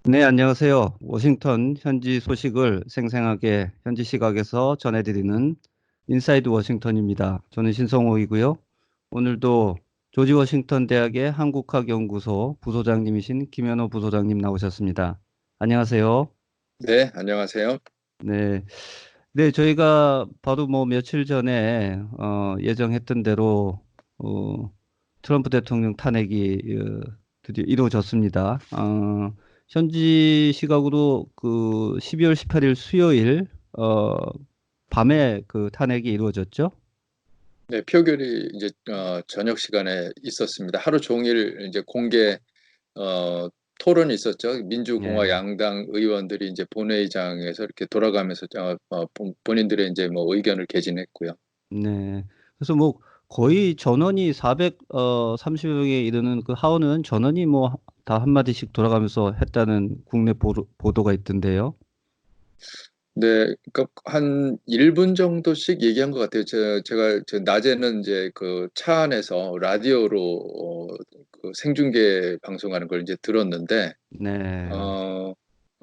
네, 안녕하세요. 워싱턴 현지 소식을 생생하게 현지 시각에서 전해드리는 인사이드 워싱턴입니다. 저는 신성호이고요. 오늘도 조지 워싱턴 대학의 한국학연구소 부소장님이신 김현호 부소장님 나오셨습니다. 안녕하세요. 네, 안녕하세요. 네, 네, 저희가 바로 뭐 며칠 전에 예정했던 대로 어, 트럼프 대통령 탄핵이 드디어 이루어졌습니다. 현지 시각으로 그 12월 18일 수요일 밤에 그 탄핵이 이루어졌죠? 네, 표결이 이제 저녁 시간에 있었습니다. 하루 종일 이제 공개 어, 토론이 있었죠. 민주공화 네, 양당 의원들이 이제 본회의장에서 이렇게 돌아가면서 본인들의 이제 뭐 의견을 개진했고요. 네. 그래서 뭐 거의 전원이 430여 명에 이르는 그 하원은 전원이 뭐 다 한마디씩 돌아가면서 했다는 국내 보도가 있던데요. 네, 그러니까 한 1분 정도씩 얘기한 것 같아요. 제가 저 낮에는 이제 그 차 안에서 라디오로 그 생중계 방송하는 걸 이제 들었는데 네. 어,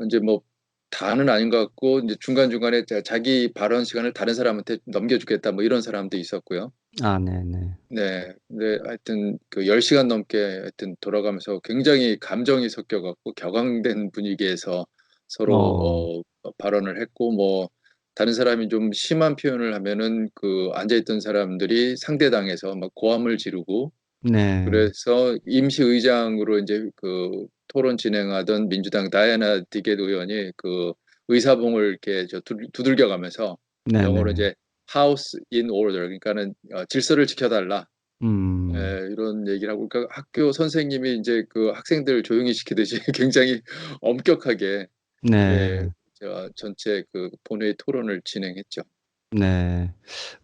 이제 뭐 다는 아닌 것 같고 이제 중간중간에 자기 발언 시간을 다른 사람한테 넘겨주겠다 뭐 이런 사람도 있었고요. 아, 네네. 네. 근데 하여튼 그 10시간 넘게 하여튼 돌아가면서 굉장히 감정이 섞여 갖고 격앙된 분위기에서 어, 서로 발언을 했고 뭐 다른 사람이 좀 심한 표현을 하면은 그 앉아있던 사람들이 상대당에서 막 고함을 지르고 네. 그래서 임시의장으로 이제 그 토론 진행하던 민주당 다이애나 디겟 의원이 그 의사봉을 이렇게 두들겨 가면서 영어로 네네. 이제 House in order 그러니까는 질서를 지켜달라 음, 이런 얘기를 하고 그러니까 학교 선생님이 이제 그 학생들 조용히 시키듯이 굉장히 엄격하게 예, 네. 전체 그 본회의 토론을 진행했죠. 네.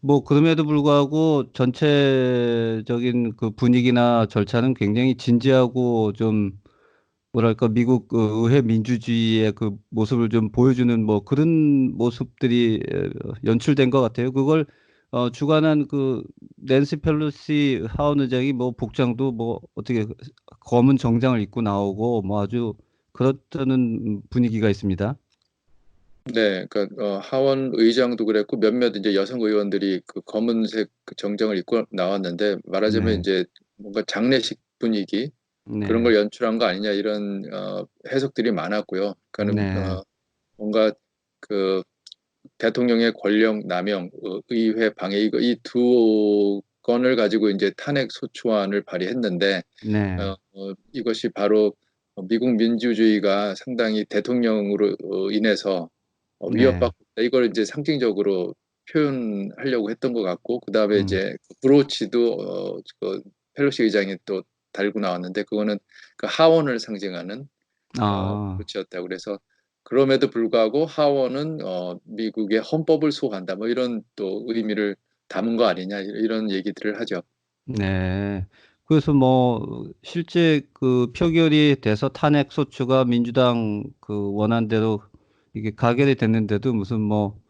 뭐, 그럼에도 불구하고 전체적인 그 분위기나 절차는 굉장히 진지하고 좀, 뭐랄까, 미국 그 의회 민주주의의 그 모습을 좀 보여주는 뭐 그런 모습들이 연출된 것 같아요. 그걸 주관한 그 낸시 펠로시 하원 의장이 뭐 복장도 뭐 어떻게 검은 정장을 입고 나오고 뭐 아주 그렇다는 분위기가 있습니다. 네, 그러니까 하원 의장도 그랬고 몇몇 이제 여성 의원들이 그 검은색 그 정장을 입고 나왔는데 말하자면 네. 이제 뭔가 장례식 분위기 그런 네. 걸 연출한 거 아니냐 이런 해석들이 많았고요. 그러니까는 네. 뭔가 그 대통령의 권력 남용, 의회 방해 이거 이 두 건을 가지고 이제 탄핵 소추안을 발의했는데 네. 이것이 바로 미국 민주주의가 상당히 대통령으로 인해서 네. 위협받고 있다. 이걸 이제 상징적으로 표현하려고 했던 것 같고 그다음에 음. 이제 브로치도 그 펠로시 의장이 또 달고 나왔는데 그거는 그 하원을 상징하는 아. 브로치였다고 그래서 그럼에도 불구하고 하원은 미국의 헌법을 수호한다 뭐 이런 또 의미를 담은 거 아니냐 이런 얘기들을 하죠. 네. 그래서 뭐 실제 그 표결이 돼서 탄핵 소추가 민주당 그 원안대로 이게 가결이 됐는데도 무슨 뭐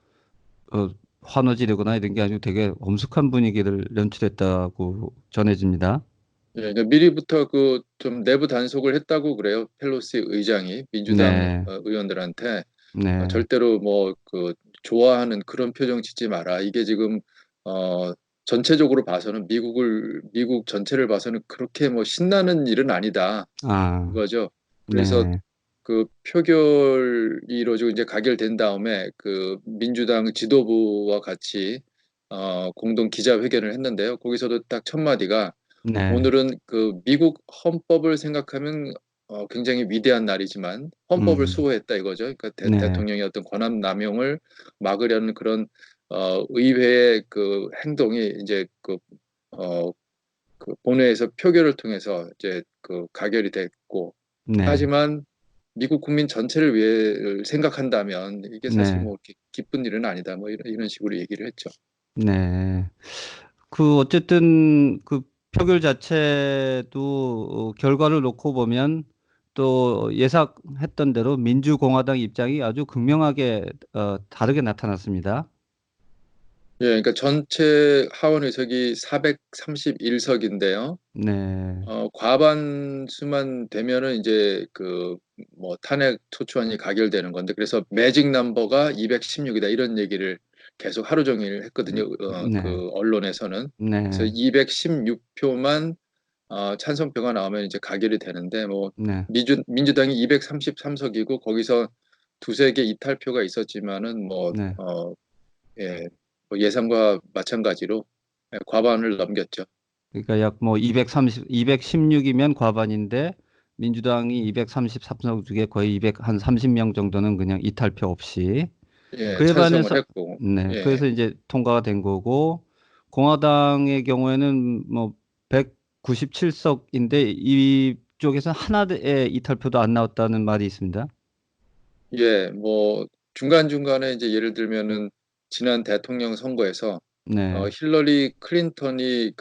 어, 환호지르거나 이런 게 아니고 되게 엄숙한 분위기를 연출했다고 전해집니다. 예, 그러니까 미리부터 그 좀 내부 단속을 했다고 그래요. 펠로시 의장이 민주당 네. 의원들한테 네. 절대로 뭐 그 좋아하는 그런 표정 짓지 마라. 이게 지금 어 전체적으로 봐서는 미국 전체를 봐서는 그렇게 뭐 신나는 일은 아니다. 아. 이거죠. 그래서 네. 그 표결이 이루어지고 이제 가결된 다음에 그 민주당 지도부와 같이 공동 기자회견을 했는데요. 거기서도 딱 첫 마디가 네. 오늘은 그 미국 헌법을 생각하면 굉장히 위대한 날이지만 헌법을 음. 수호했다 이거죠. 그러니까 네. 대통령의 어떤 권한 남용을 막으려는 그런 의회의 그 행동이 이제 어, 그 본회에서 표결을 통해서 이제 그 가결이 됐고 네. 하지만 미국 국민 전체를 위해 생각한다면 이게 사실 네. 뭐 이렇게 기쁜 일은 아니다. 뭐 이런 식으로 얘기를 했죠. 네. 그 어쨌든 그 표결 자체도 결과를 놓고 보면 또 예상했던 대로 민주공화당 입장이 아주 극명하게 다르게 나타났습니다. 예, 그러니까 전체 하원 의석이 431석인데요. 네, 과반수만 되면은 이제 그 뭐 탄핵 소추안이 가결되는 건데 그래서 매직 넘버가 216이다 이런 얘기를 계속 하루 종일 했거든요. 네, 그 언론에서는. 그래서 네, 216표만 찬성표가 나오면 이제 가결이 되는데 뭐 네, 민주당이 233석이고 거기서 두세 개 이탈표가 있었지만은 뭐 네. 예, 뭐 예상과 마찬가지로 과반을 넘겼죠. 그러니까 약 뭐 216이면 과반인데 민주당이 233석 중에 거의 200, 한 30명 정도는 그냥 이탈표 없이 예, 그에 찬성을 반해서 했고, 네, 예, 그래서 이제 통과가 된 거고 공화당의 경우에는 뭐 197석인데 이쪽에서 하나의 이탈표도 안 나왔다는 말이 있습니다. 예, 뭐 중간중간에 이제 예를 들면은 지난 대통령 선거에서 네, 힐러리 클린턴이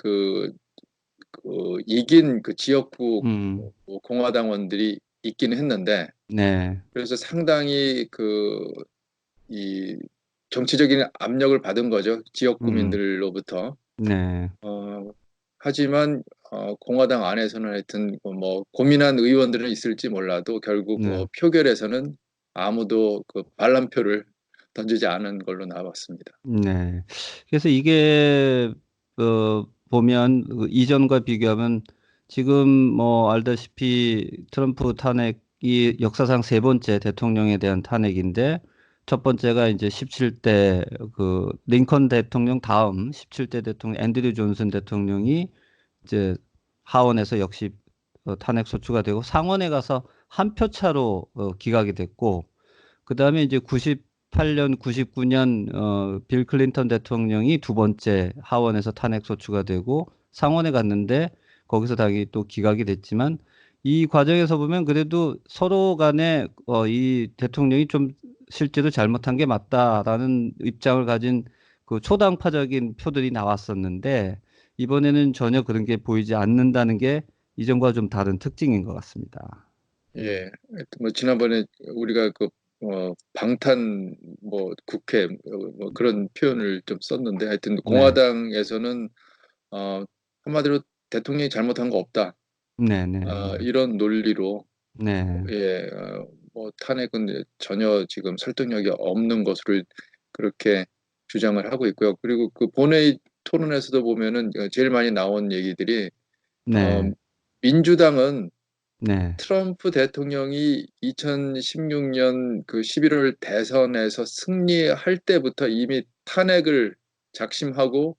이긴 그 지역구 음, 공화당원들이 있기는 했는데 네, 그래서 상당히 이 정치적인 압력을 받은 거죠. 지역 음, 구민들로부터. 네, 어, 하지만 공화당 안에서는 하여튼 뭐 고민한 의원들은 있을지 몰라도 결국 네. 표결에서는 아무도 그 반란표를 던지지 않은 걸로 나왔습니다. 네. 그래서 이게 보면 그 이전과 비교하면 지금 뭐 알다시피 트럼프 탄핵이 역사상 세 번째 대통령에 대한 탄핵인데 첫 번째가 이제 17대 그 링컨 대통령 다음 17대 대통령 앤드류 존슨 대통령이 이제 하원에서 역시 탄핵 소추가 되고 상원에 가서 한 표 차로 기각이 됐고 그다음에 이제 98년, 99년 빌 클린턴 대통령이 두 번째 하원에서 탄핵 소추가 되고 상원에 갔는데 거기서 당연히 또 기각이 됐지만 이 과정에서 보면 그래도 서로 간에 이 대통령이 좀 실제로 잘못한 게 맞다라는 입장을 가진 그 초당파적인 표들이 나왔었는데 이번에는 전혀 그런 게 보이지 않는다는 게 이전과 좀 다른 특징인 것 같습니다. 예, 뭐 지난번에 우리가 방탄 뭐 국회 뭐 그런 표현을 좀 썼는데 하여튼 네, 공화당에서는 어, 한마디로 대통령이 잘못한 거 없다. 네, 네, 네. 이런 논리로 네, 예, 뭐 탄핵은 전혀 지금 설득력이 없는 것으로 그렇게 주장을 하고 있고요. 그리고 그 본회의 토론에서도 보면은 제일 많이 나온 얘기들이 어, 네, 민주당은 네, 트럼프 대통령이 2016년 그 11월 대선에서 승리할 때부터 이미 탄핵을 작심하고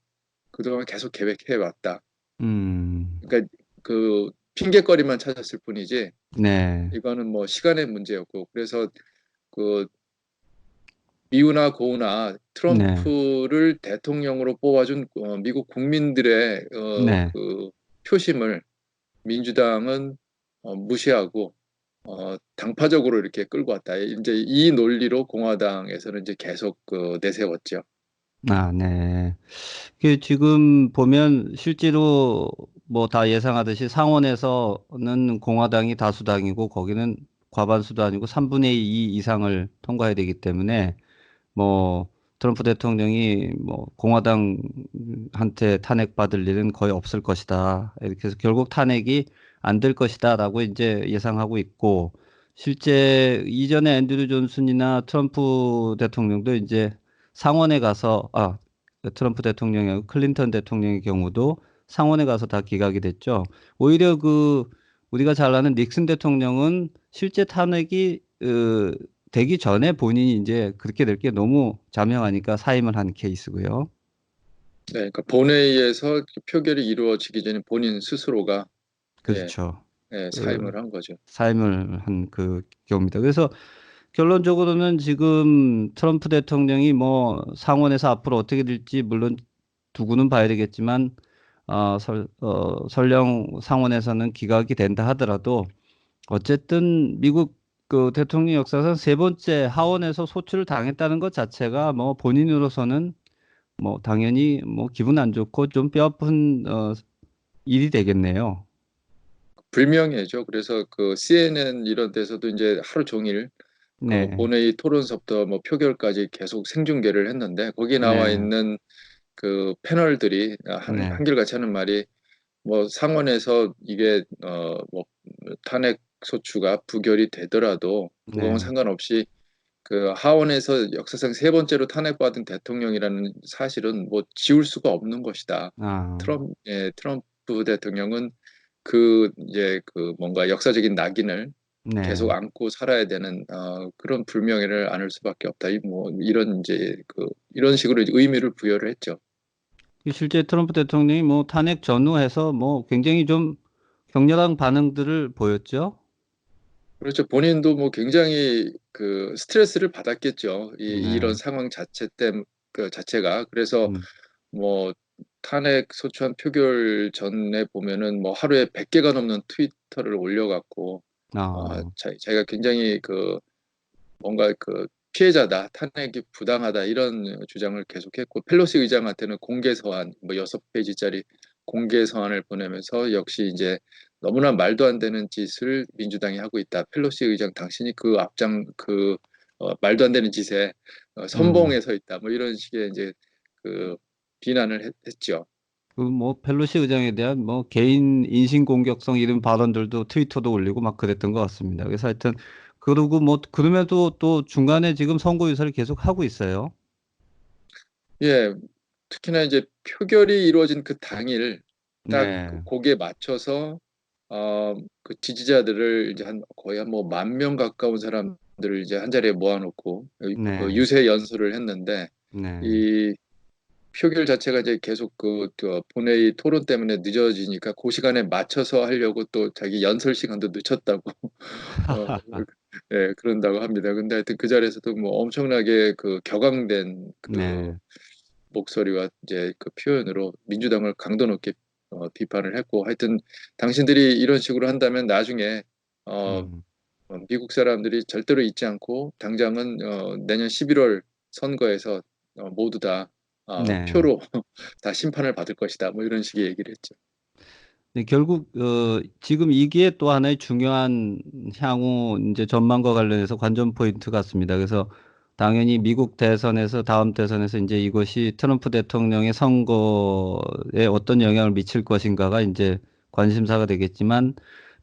그동안 계속 계획해 왔다. 음, 그러니까 그 핑계거리만 찾았을 뿐이지 네, 이거는 뭐 시간의 문제였고 그래서 그 미우나 고우나 네, 트럼프를 대통령으로 뽑아준 미국 국민들의 네. 그 표심을 민주당은 무시하고 당파적으로 이렇게 끌고 왔다. 이제 이 논리로 공화당에서는 이제 계속 내세웠죠. 아, 네. 그 지금 보면 실제로 뭐 다 예상하듯이 상원에서는 공화당이 다수당이고 거기는 과반수도 아니고 3분의 2 이상을 통과해야 되기 때문에 뭐 트럼프 대통령이 뭐 공화당한테 탄핵받을 일은 거의 없을 것이다. 이렇게 해서 결국 탄핵이 안 될 것이다라고 이제 예상하고 있고 실제 이전에 앤드류 존슨이나 트럼프 대통령도 이제 상원에 가서 트럼프 대통령이 클린턴 대통령의 경우도 상원에 가서 다 기각이 됐죠. 오히려 그 우리가 잘 아는 닉슨 대통령은 실제 탄핵이 되기 전에 본인이 이제 그렇게 될 게 너무 자명하니까 사임을 한 케이스고요. 네, 그러니까 본회의에서 표결이 이루어지기 전에 본인 스스로가 예, 그렇죠. 사임을 그 한 거죠. 사임을 한 그 경우입니다. 그래서 결론적으로는 지금 트럼프 대통령이 뭐 상원에서 앞으로 어떻게 될지 물론 두고는 봐야 되겠지만 설령 상원에서는 기각이 된다 하더라도 어쨌든 미국 그 대통령 역사상 세 번째 하원에서 소추를 당했다는 것 자체가 뭐 본인으로서는 뭐 당연히 뭐 기분 안 좋고 좀 뼈아픈 일이 되겠네요. 불명예죠. 그래서 그 CNN 이런 데서도 이제 하루 종일 그 네, 본회의 토론서부터 뭐 표결까지 계속 생중계를 했는데 거기 나와 네, 있는 그 패널들이 네, 한결같이 하는 말이 뭐 상원에서 이게 뭐 탄핵 소추가 부결이 되더라도 그거는 네. 상관없이 그 하원에서 역사상 세 번째로 탄핵받은 대통령이라는 사실은 뭐 지울 수가 없는 것이다. 아, 트럼프 대통령은 그 이제 그 뭔가 역사적인 낙인을 계속 네. 안고 살아야 되는 그런 불명예를 안을 수밖에 없다. 뭐 이런 이제 그 이런 식으로 의미를 부여를 했죠. 실제 트럼프 대통령이 뭐 탄핵 전후해서 뭐 굉장히 좀 격렬한 반응들을 보였죠. 그렇죠. 본인도 뭐 굉장히 그 스트레스를 받았겠죠. 이런 네, 상황 자체 그 자체가. 그래서 음, 뭐 탄핵 소추안 표결 전에 보면은 뭐 하루에 100개가 넘는 트위터를 올려갖고 아, 자기가 굉장히 그 뭔가 그 피해자다, 탄핵이 부당하다 이런 주장을 계속했고 펠로시 의장한테는 공개 서한 뭐 6페이지짜리 공개 서한을 보내면서 역시 이제 너무나 말도 안 되는 짓을 민주당이 하고 있다. 펠로시 의장 당신이 그 앞장 그 말도 안 되는 짓에 음. 선봉에 서 있다. 뭐 이런 식의 이제 그 비난을 했죠. 그 뭐 펠로시 의장에 대한 뭐 개인 인신공격성 이런 발언들도 트위터도 올리고 막 그랬던 것 같습니다. 그래서 하여튼 그러고 뭐 그럼에도 또 중간에 지금 선거 유세를 계속 하고 있어요. 예, 특히나 이제 표결이 이루어진 그 당일 딱 네, 거기에 맞춰서 그 지지자들을 이제 한 거의 한 뭐 10,000명 가까운 사람들을 이제 한 자리에 모아놓고 그 네, 유세 연설을 했는데 네. 이 표결 자체가 이제 계속 그 본회의 토론 때문에 늦어지니까 그 시간에 맞춰서 하려고 또 자기 연설 시간도 늦췄다고 어, 예, 그런다고 합니다. 근데 하여튼 그 자리에서도 뭐 엄청나게 그 격앙된 그 네, 목소리와 이제 그 표현으로 민주당을 강도 높게 비판을 했고 하여튼 당신들이 이런 식으로 한다면 나중에 어, 음, 미국 사람들이 절대로 잊지 않고 당장은 내년 11월 선거에서 모두 다 네. 표로 다 심판을 받을 것이다. 뭐 이런 식의 얘기를 했죠. 네, 결국 지금 이게 또 하나의 중요한 향후 이제 전망과 관련해서 관전 포인트 같습니다. 그래서 당연히 미국 대선에서 다음 대선에서 이제 이것이 트럼프 대통령의 선거에 어떤 영향을 미칠 것인가가 이제 관심사가 되겠지만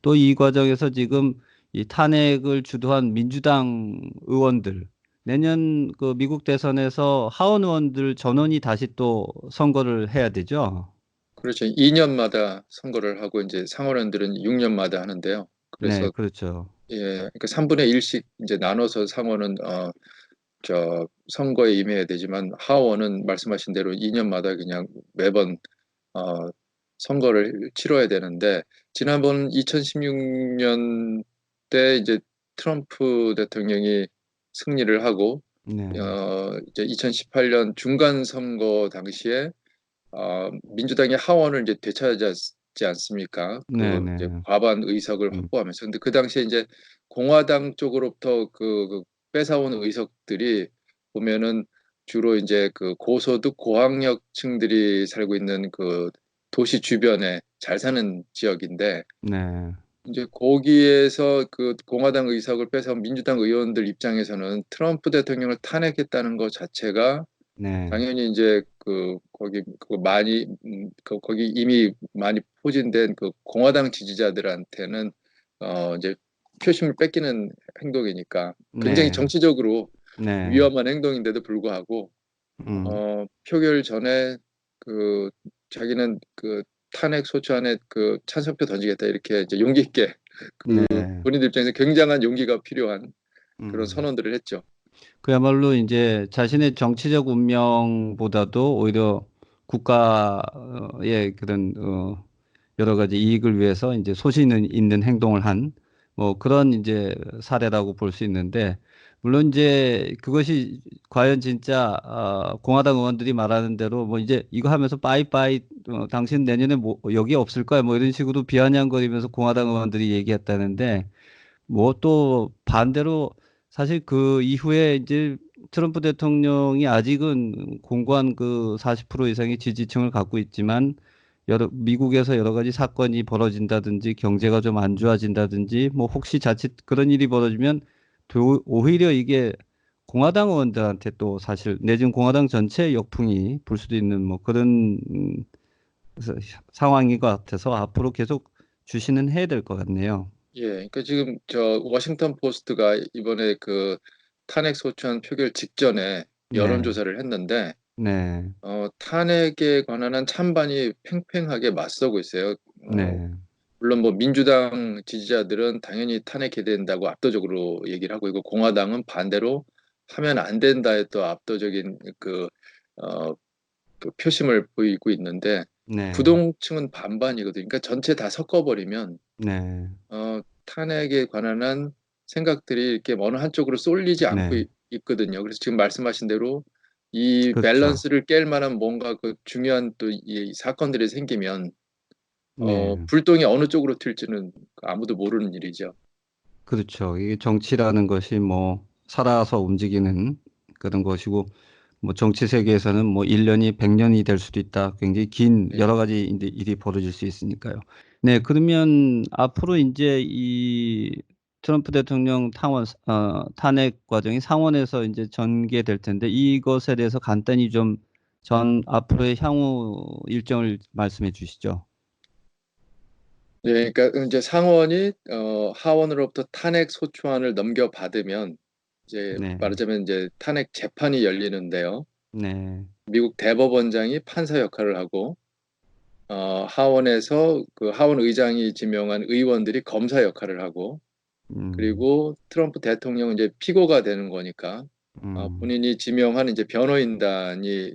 또 이 과정에서 지금 이 탄핵을 주도한 민주당 의원들 내년 그 미국 대선에서 하원 의원들 전원이 다시 또 선거를 해야 되죠. 그렇죠. 2년마다 선거를 하고 이제 상원의원들은 6년마다 하는데요. 네, 그래서 그렇죠. 예, 그러니까 3분의 1씩 이제 나눠서 상원은 저 선거에 임해야 되지만 하원은 말씀하신 대로 2년마다 그냥 매번 어, 선거를 치러야 되는데 지난번 2016년 때 이제 트럼프 대통령이 승리를 하고 네, 이제 2018년 중간 선거 당시에 민주당이 하원을 이제 되찾았지 않습니까? 네, 그 이제 네, 과반 의석을 음, 확보하면서 근데 그 당시에 이제 공화당 쪽으로부터 그 뺏어온 의석들이 보면은 주로 이제 그 고소득 고학력층들이 살고 있는 그 도시 주변에 잘 사는 지역인데 네, 이제 거기에서 그 공화당 의석을 뺏어온 민주당 의원들 입장에서는 트럼프 대통령을 탄핵했다는 것 자체가 네, 당연히 이제 그 거기 그 많이 거기 이미 많이 포진된 그 공화당 지지자들한테는 이제 표심을 뺏기는 행동이니까 굉장히 네, 정치적으로 네, 위험한 행동인데도 불구하고 음, 표결 전에 그 자기는 그 탄핵 소추안에 그 찬성표 던지겠다 이렇게 이제 용기 있게 네, 본인들 입장에서 굉장한 용기가 필요한 그런 음. 선언들을 했죠. 그야말로 이제 자신의 정치적 운명보다도 오히려 국가의 그런 여러 가지 이익을 위해서 이제 소신 있는 행동을 한 뭐 그런 이제 사례라고 볼 수 있는데 물론 이제 그것이 과연 진짜 공화당 의원들이 말하는 대로 뭐 이제 이거 하면서 빠이빠이 당신 내년에 뭐 여기 없을 거야 뭐 이런 식으로 비아냥거리면서 공화당 의원들이 얘기했다는데 뭐 또 반대로 사실 그 이후에 이제 트럼프 대통령이 아직은 공고한 그 40% 이상의 지지층을 갖고 있지만 미국에서 여러 가지 사건이 벌어진다든지 경제가 좀 안 좋아진다든지 뭐 혹시 자칫 그런 일이 벌어지면 오히려 이게 공화당 의원들한테 또 사실 내지는 공화당 전체 역풍이 불 수도 있는 뭐 그런 그래서 상황인 것 같아서 앞으로 계속 주시는 해야 될 것 같네요. 예, 그러니까 지금 저 워싱턴 포스트가 이번에 그 탄핵 소추안 표결 직전에 네, 여론조사를 했는데 네, 탄핵에 관한 한 찬반이 팽팽하게 맞서고 있어요. 네, 물론 뭐 민주당 지지자들은 당연히 탄핵해야 된다고 압도적으로 얘기를 하고 있고 공화당은 반대로 하면 안 된다에 또 압도적인 어, 그 표심을 보이고 있는데 네, 부동층은 반반이거든요. 그러니까 전체 다 섞어버리면 네, 탄핵에 관한 한 생각들이 이렇게 어느 한쪽으로 쏠리지 않고 네, 있거든요. 그래서 지금 말씀하신 대로 이 그렇죠. 밸런스를 깰 만한 뭔가 그 중요한 또 이 사건들이 생기면 네, 불똥이 어느 쪽으로 튈지는 아무도 모르는 일이죠. 그렇죠. 이게 정치라는 것이 뭐 살아서 움직이는 그런 것이고 뭐 정치 세계에서는 뭐 1년이 100년이 될 수도 있다. 굉장히 긴 네. 여러 가지 이제 일이 벌어질 수 있으니까요. 네, 그러면 앞으로 이제 이 트럼프 대통령 탄핵 과정이 상원에서 이제 전개될 텐데 이것에 대해서 간단히 좀 전 앞으로의 향후 일정을 말씀해 주시죠. 네, 그러니까 이제 상원이 하원으로부터 탄핵 소추안을 넘겨받으면 이제 네, 말하자면 이제 탄핵 재판이 열리는데요. 네, 미국 대법원장이 판사 역할을 하고 하원에서 그 하원 의장이 지명한 의원들이 검사 역할을 하고 음, 그리고 트럼프 대통령은 이제 피고가 되는 거니까 음, 본인이 지명한 이제 변호인단이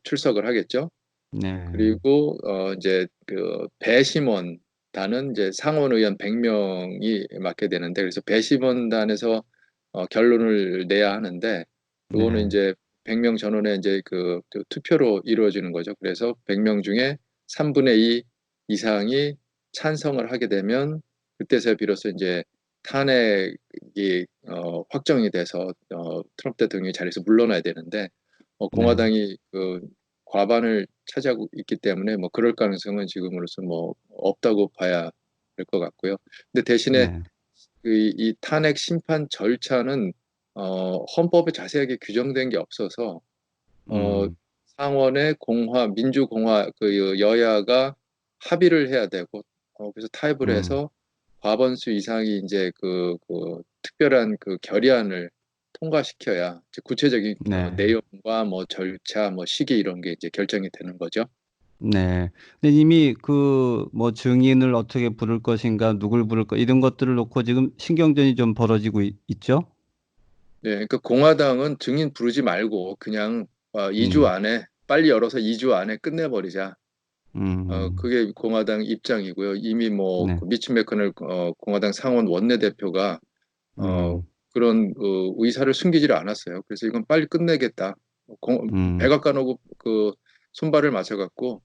출석을 하겠죠. 네, 그리고 이제 그 배심원단은 이제 상원 의원 100명이 맡게 되는데 그래서 배심원단에서 결론을 내야 하는데 그거는 네, 이제 100명 전원의 이제 투표로 이루어지는 거죠. 그래서 100명 중에 3분의 2 이상이 찬성을 하게 되면 그때서야 비로소 이제 탄핵이 확정이 돼서 트럼프 대통령이 자리에서 물러나야 되는데 네, 공화당이 과반을 차지하고 있기 때문에 뭐 그럴 가능성은 지금으로서 뭐 없다고 봐야 될 것 같고요. 근데 대신에 네, 이 탄핵 심판 절차는 헌법에 자세하게 규정된 게 없어서 어, 음, 상원의 민주공화 그 여야가 합의를 해야 되고 그래서 타협을 음, 해서 과반수 이상이 이제 특별한 그 결의안을 통과시켜야 이제 구체적인 네. 내용과 뭐 절차, 뭐 시기 이런 게 이제 결정이 되는 거죠. 네. 근데 이미 그 뭐 증인을 어떻게 부를 것인가, 누굴 부를 거 이런 것들을 놓고 지금 신경전이 좀 벌어지고 죠. 네, 그러니까 공화당은 증인 부르지 말고 그냥 2주 음, 안에 빨리 열어서 2주 안에 끝내버리자. 음, 그게 공화당 입장이고요. 이미 네, 뭐그 미치 매커넬 공화당 상원 원내대표가 어, 음, 그런 의사를 숨기지를 않았어요. 그래서 이건 빨리 끝내겠다. 음. 백악관하고 그 손발을 맞춰갖고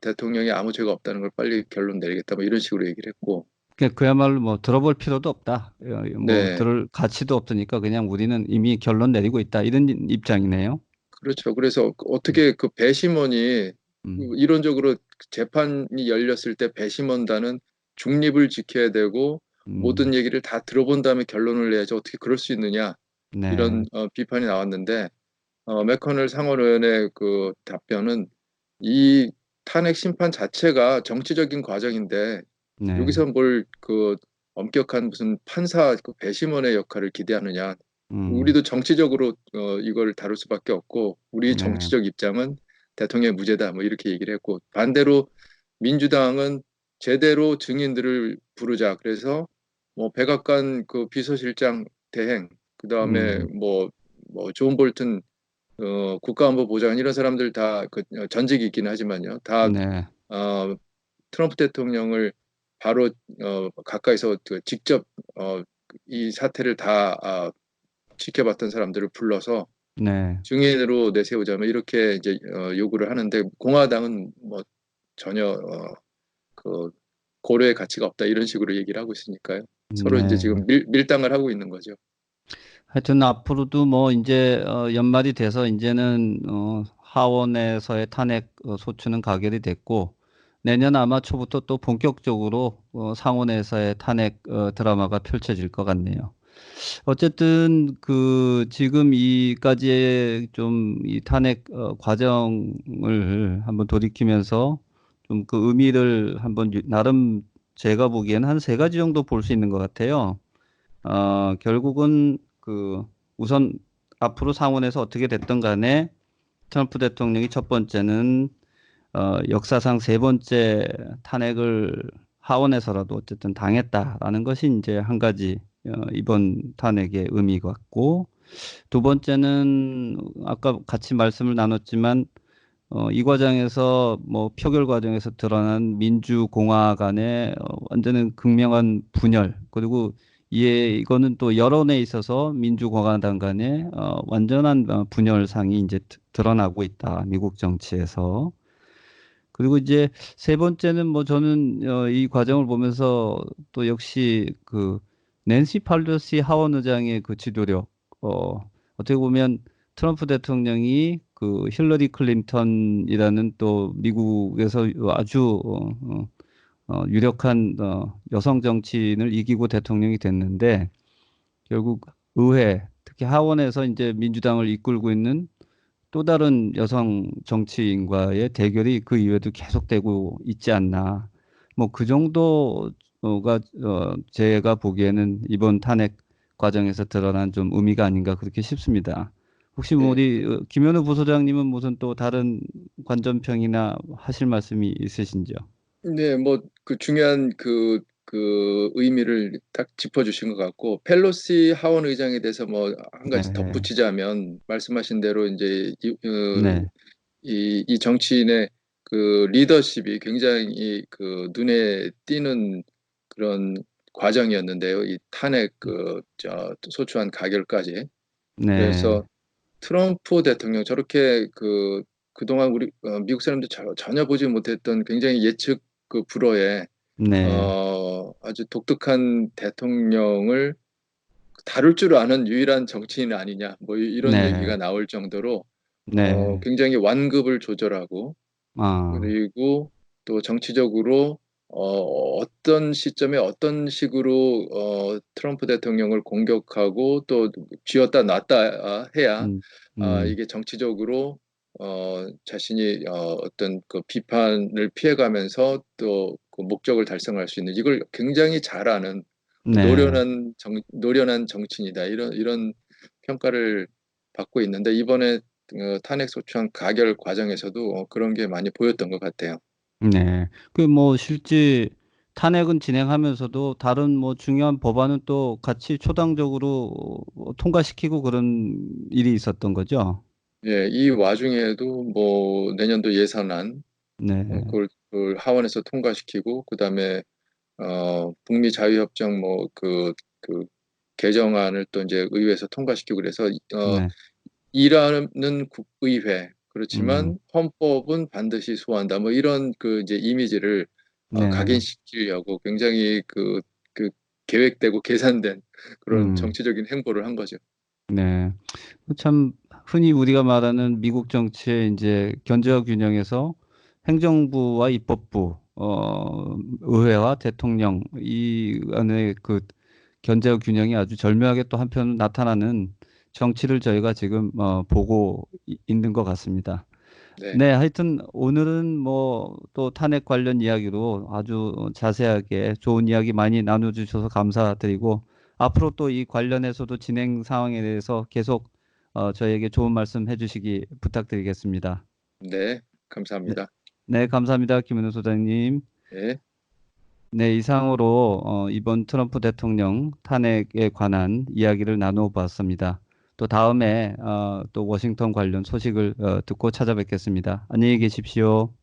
대통령이 아무 죄가 없다는 걸 빨리 결론 내리겠다. 뭐 이런 식으로 얘기를 했고, 그야말로 뭐 들어볼 필요도 없다. 뭐 네, 들을 가치도 없으니까 그냥 우리는 이미 결론 내리고 있다. 이런 입장이네요. 그렇죠. 그래서 음, 어떻게 그 배심원이 음, 이론적으로 재판이 열렸을 때 배심원단은 중립을 지켜야 되고 모든 음, 얘기를 다 들어본 다음에 결론을 내야지 어떻게 그럴 수 있느냐 이런 네, 비판이 나왔는데 맥커넬 상원의원의 그 답변은 이 탄핵 심판 자체가 정치적인 과정인데 네, 여기서 뭘 엄격한 무슨 판사 그 배심원의 역할을 기대하느냐. 음, 우리도 정치적으로 이걸 다룰 수밖에 없고 우리 네, 정치적 입장은 대통령의 무죄다. 뭐 이렇게 얘기를 했고 반대로 민주당은 제대로 증인들을 부르자. 그래서 뭐 백악관 그 비서실장 대행 그다음에 음, 뭐존 볼튼 국가안보보좌관 이런 사람들 다 전직이 있긴 하지만요. 다 네, 어, 트럼프 대통령을 바로 가까이서 직접 이 사태를 다 지켜봤던 사람들을 불러서 네. 증인으로 내세우자면 이렇게 이제 요구를 하는데 공화당은 뭐 전혀 그 고려의 가치가 없다 이런 식으로 얘기를 하고 있으니까요. 서로 이제 네. 지금 밀당을 하고 있는 거죠. 하여튼 앞으로도 뭐 이제 연말이 돼서 이제는 하원에서의 탄핵 소추는 가결이 됐고 내년 아마 초부터 또 본격적으로 상원에서의 탄핵 드라마가 펼쳐질 것 같네요. 어쨌든 그 지금 이까지의 좀 이 탄핵 과정을 한번 돌이키면서 좀 그 의미를 한번 나름 제가 보기에는 한 세 가지 정도 볼 수 있는 것 같아요. 결국은 그 우선 앞으로 상원에서 어떻게 됐든 간에 트럼프 대통령이 첫 번째는 역사상 세 번째 탄핵을 하원에서라도 어쨌든 당했다라는 것이 이제 한 가지 이번 탄핵의 의미 같고, 두 번째는 아까 같이 말씀을 나눴지만 이 과정에서 뭐 표결 과정에서 드러난 민주공화 간의 완전한 극명한 분열, 그리고 이거는 또 여론에 있어서 민주공화당 간의 완전한 분열상이 이제 드러나고 있다, 미국 정치에서. 그리고 이제 세 번째는 뭐 저는 이 과정을 보면서 또 역시 그 낸시 팔로시 하원 의장의 그 지도력, 어, 어떻게 보면 트럼프 대통령이 그 힐러리 클린턴이라는 또 미국에서 아주 유력한 여성 정치인을 이기고 대통령이 됐는데, 결국 의회, 특히 하원에서 이제 민주당을 이끌고 있는 또 다른 여성 정치인과의 대결이 그 이후에도 계속되고 있지 않나. 뭐 그 정도가 제가 보기에는 이번 탄핵 과정에서 드러난 좀 의미가 아닌가 그렇게 싶습니다. 혹시 뭐 네. 우리 김현우 부소장님은 무슨 또 다른 관전평이나 하실 말씀이 있으신지요? 네, 뭐 그 중요한 그 의미를 딱 짚어주신 것 같고, 펠로시 하원 의장에 대해서 뭐 한 가지 네, 덧붙이자면, 말씀하신 대로 이제 네, 이 정치인의 그 리더십이 굉장히 그 눈에 띄는 그런 과정이었는데요. 이 탄핵 소추안 가결까지. 네, 그래서 트럼프 대통령 저렇게 그동안 우리 미국 사람들 전혀 보지 못했던 굉장히 예측 그 불허의 네, 아주 독특한 대통령을 다룰 줄 아는 유일한 정치인 아니냐 뭐 이런 네, 얘기가 나올 정도로 네, 굉장히 완급을 조절하고, 아, 그리고 또 정치적으로 어떤 시점에 어떤 식으로 트럼프 대통령을 공격하고 또 쥐었다 놨다 해야 음, 음, 이게 정치적으로 자신이 어떤 그 비판을 피해가면서 또 그 목적을 달성할 수 있는, 이걸 굉장히 잘 아는 네. 노련한 정치인이다, 이런 평가를 받고 있는데, 이번에 탄핵 소추안 가결 과정에서도 그런 게 많이 보였던 것 같아요. 네. 그 뭐 실제 탄핵은 진행하면서도 다른 뭐 중요한 법안은 또 같이 초당적으로 통과시키고 그런 일이 있었던 거죠. 예, 이 와중에도 뭐 내년도 예산안 네. 그걸 하원에서 통과시키고, 그다음에 북미 자유협정 그 개정안을 또 이제 의회에서 통과시키고, 그래서 네. 일하는 국의회, 음. 그렇지만 헌법은 반드시 소화한다, 뭐 이런 그 이제 이미지를 네. 각인시키려고 굉장히 그 계획되고 계산된 그런 음. 정치적인 행보를 한 거죠. 네. 참 흔히 우리가 말하는 미국 정치의 이제 견제와 균형에서 행정부와 입법부, 의회와 대통령 이 안에 그 견제와 균형이 아주 절묘하게 또 한편 나타나는 정치를 저희가 지금 보고 있는 것 같습니다. 네. 네, 하여튼 오늘은 뭐 또 탄핵 관련 이야기로 아주 자세하게 좋은 이야기 많이 나눠주셔서 감사드리고, 앞으로 또 이 관련해서도 진행 상황에 대해서 계속 저희에게 좋은 말씀 해주시기 부탁드리겠습니다. 네, 네, 감사합니다. 네, 감사합니다. 김은우 소장님. 네. 네, 이상으로 이번 트럼프 대통령 탄핵에 관한 이야기를 나누어 봤습니다. 또 다음에 또 워싱턴 관련 소식을 듣고 찾아뵙겠습니다. 안녕히 계십시오.